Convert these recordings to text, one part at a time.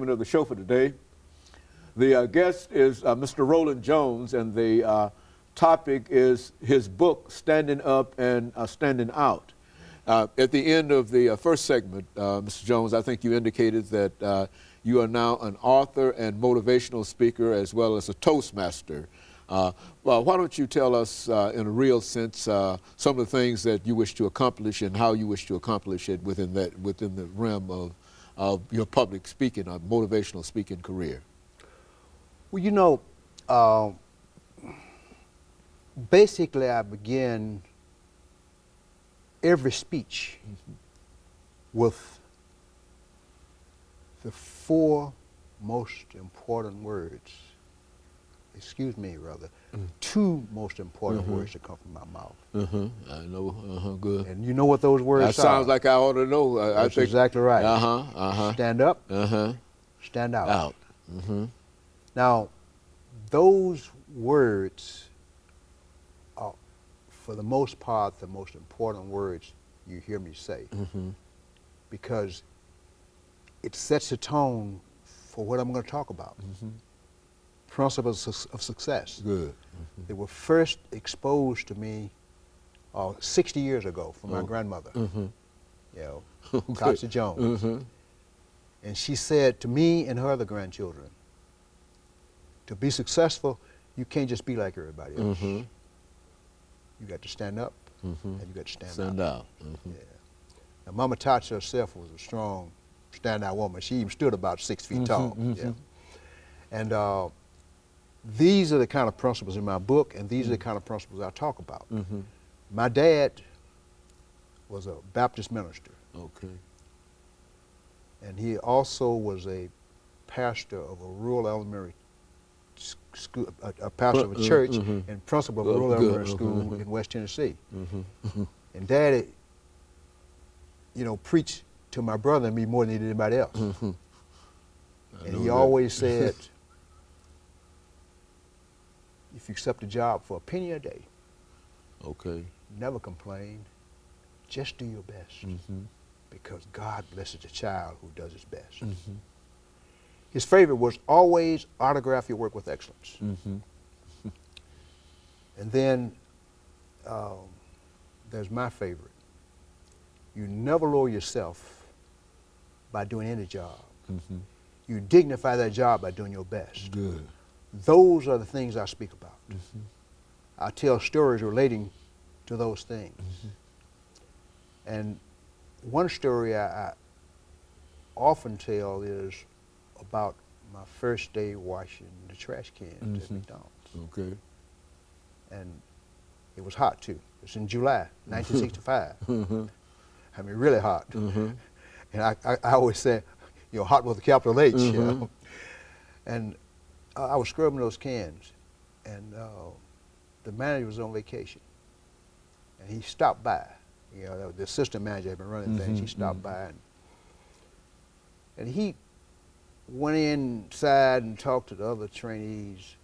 segment of the show for today. The guest is Mr. Roland Jones, and the topic is his book, Standing Up and Standing Out. At the end of the first segment, Mr. Jones, I think you indicated that you are now an author and motivational speaker as well as a Toastmaster. Well, why don't you tell us in a real sense some of the things that you wish to accomplish and how you wish to accomplish it within the realm of your public speaking or motivational speaking career? Well, you know, basically I begin every speech with the four most important words, excuse me, rather, two most important words that come from my mouth. I know, good. And you know what those words are? That sounds like I ought to know. That's exactly right. Stand up, stand out. Now, those words are, for the most part, the most important words you hear me say, because it sets the tone for what I'm going to talk about. Principles of success. Good. They were first exposed to me 60 years ago from my grandmother, you know, Tasha Jones. And she said to me and her other grandchildren, to be successful, you can't just be like everybody else. You got to stand up and you got to stand out. Yeah. Now, Mama Tasha herself was a strong, standout woman. She even stood about 6 feet tall. Yeah. And these are the kind of principles in my book, and these are the kind of principles I talk about. My dad was a Baptist minister. Okay. And he also was a pastor of a rural elementary school, a pastor of a church and principal of a rural elementary school in West Tennessee. And Daddy, you know, preached to my brother and me more than he did anybody else. And he always said, if you accept a job for a penny a day, never complain, just do your best, because God blesses the child who does his best. His favorite was always autograph your work with excellence. And then there's my favorite. You never lower yourself by doing any job. You dignify that job by doing your best. Good. Those are the things I speak about. I tell stories relating to those things. And one story I often tell is about my first day washing the trash cans at McDonald's. And it was hot too. It was in July 1965. I mean, really hot. And I always say, you know, hot with a capital H. You know? And I was scrubbing those cans, and the manager was on vacation, and he stopped by. You know, the assistant manager had been running things. He stopped by, and he went inside and talked to the other trainees,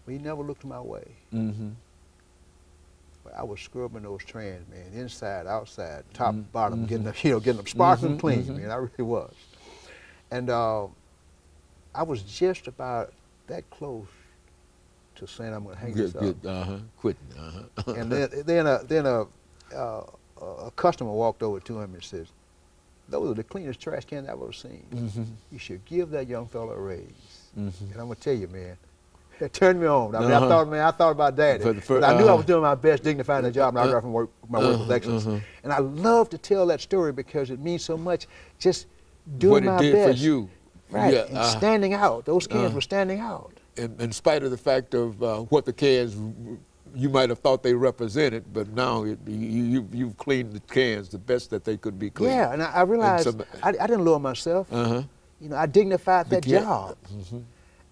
but he never looked my way. But I was scrubbing those trains, man, inside, outside, top, bottom, getting them, you know, getting them sparkling clean, man. I really was. And I was just about that close to saying I'm going to hang this up. Quitting. And then a customer walked over to him and says, "Those are the cleanest trash cans I've ever seen. You should give that young fellow a raise." And I'm going to tell you, man, it turned me on. I mean, I thought about Daddy. I knew I was doing my best, dignifying the job, and I got from my work with excellence. And I love to tell that story because it means so much. Just doing my best. What it did for you. Right, and standing out. Those cans were standing out. In spite of the fact of what the cans you might have thought they represented, but now you've cleaned the cans the best that they could be cleaned. Yeah, and I realized I didn't lower myself. You know, I dignified that job.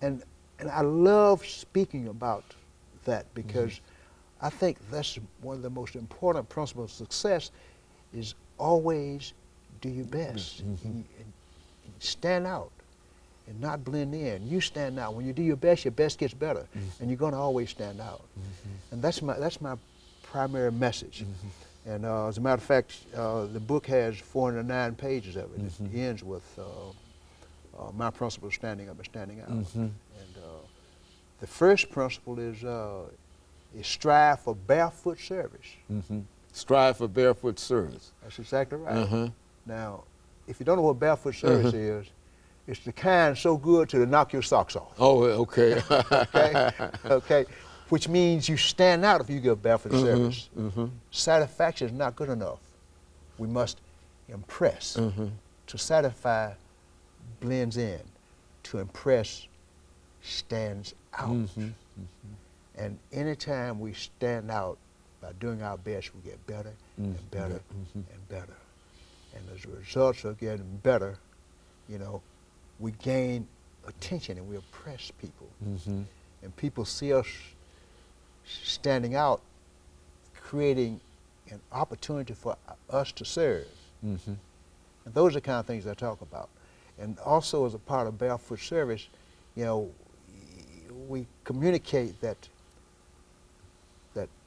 And I love speaking about that because I think that's one of the most important principles of success is always do your best. And stand out and not blend in. You stand out. When you do your best gets better, and you're going to always stand out. And that's my primary message. And as a matter of fact, the book has 409 pages of it. It ends with my principle is standing up and standing out. And the first principle is strive for barefoot service. Strive for barefoot service. That's exactly right. Now, if you don't know what barefoot service is, it's the kind so good to knock your socks off. Oh, okay. Okay. Which means you stand out if you give barefoot service. Satisfaction is not good enough. We must impress. To satisfy blends in. To impress stands out. And anytime we stand out by doing our best, we get better and better and better. And as a result of getting better, you know, we gain attention and we impress people. And people see us standing out, creating an opportunity for us to serve. And those are the kind of things I talk about. And also as a part of barefoot service, you know, we communicate that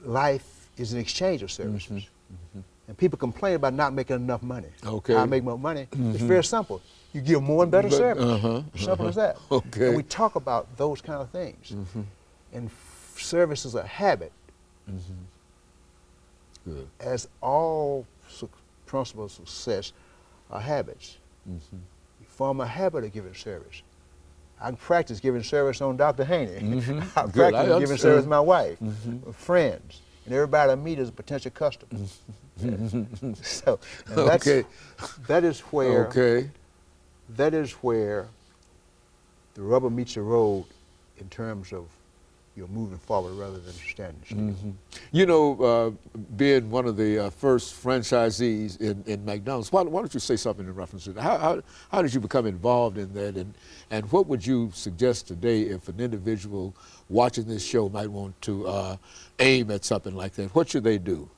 life is an exchange of services. And people complain about not making enough money. Okay. How I make more money? It's very simple. You give more and better service. Simple as that. Okay. And we talk about those kind of things. And service is a habit. Good. As all principles of success are habits. You form a habit of giving service. I can practice giving service on Dr. Haney. I practice giving service to my wife, friends, and everybody I meet is a potential customer. So that is where the rubber meets the road in terms of you're moving forward rather than standing still. You know, being one of the first franchisees in McDonald's, why don't you say something in reference to that? How did you become involved in that, and what would you suggest today if an individual watching this show might want to aim at something like that? What should they do?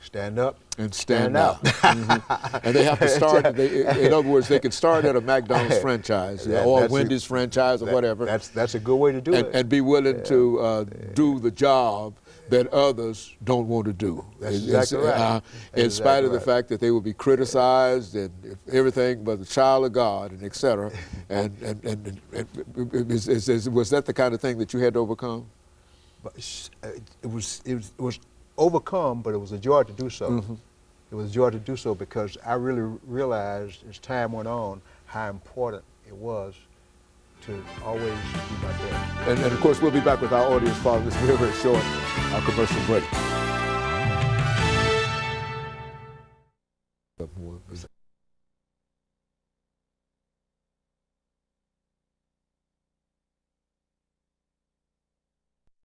Stand up and stand out. And they have to start, in other words, they can start at a McDonald's franchise or a Wendy's franchise or whatever. That's a good way to do it. And be willing to do the job that others don't want to do. That's exactly right. In spite of the fact that they will be criticized and everything but the child of God and et cetera. And was that the kind of thing that you had to overcome? But it was overcome, but it was a joy to do so. It was a joy to do so because I really realized as time went on how important it was to always do my best. And of course, we'll be back with our audience following this very, very short commercial break.